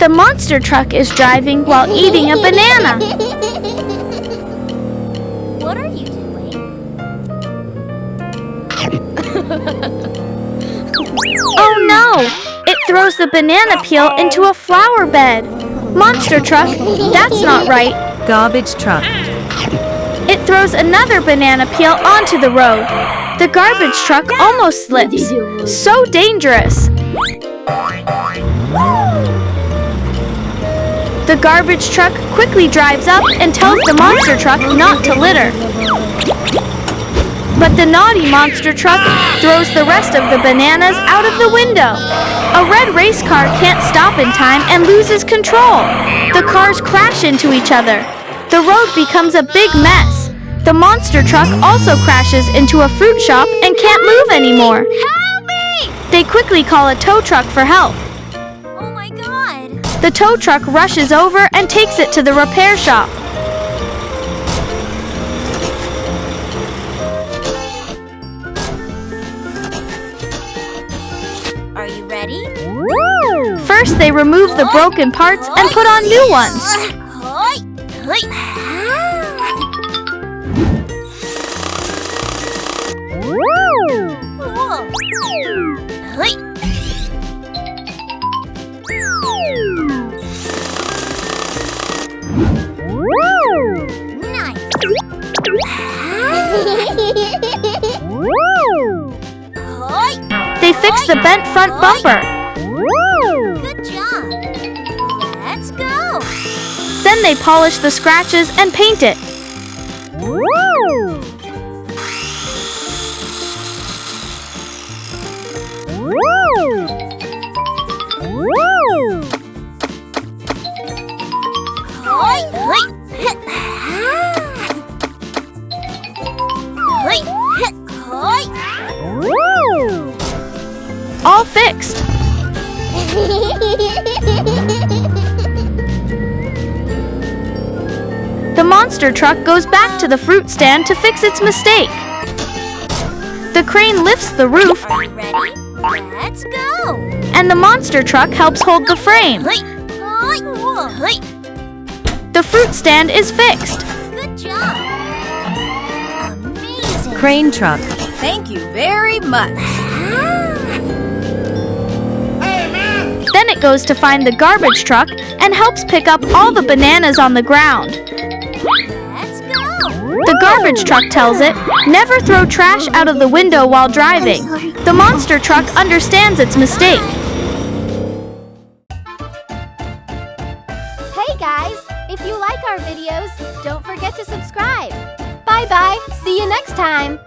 the monster truck is driving while eating a banana. What are you doing? Oh no! It throws the banana peel into a flower bed. Monster truck, that's not right. Garbage truck. It throws another banana peel onto the road. The garbage truck almost slips. So dangerous. The garbage truck quickly drives up and tells the monster truck not to litter. But the naughty monster truck throws the rest of the bananas out of the window. A red race car can't stop in time and loses control. The cars crash into each other. The road becomes a big mess. The monster truck also crashes into a fruit shop and can't move anymore. Help me! They quickly call a tow truck for help. Oh my God! The tow truck rushes over and takes it to the repair shop. Are you ready? First, they remove the broken parts and put on new ones. They fix the bent front bumper. Good job. Let's go. Then they polish the scratches and paint it. All fixed. The monster truck goes back to the fruit stand to fix its mistake. The crane lifts the roof, Are you ready? Let's go. and the monster truck helps hold the frame. The fruit stand is fixed. Good job. Amazing. Crane truck. Thank you very much. Then it goes to find the garbage truck and helps pick up all the bananas on the ground. Let's go. The garbage truck tells it, never throw trash out of the window while driving. The monster truck understands its mistake. Hey guys, if you like our videos, don't forget to subscribe. Bye bye, see you next time.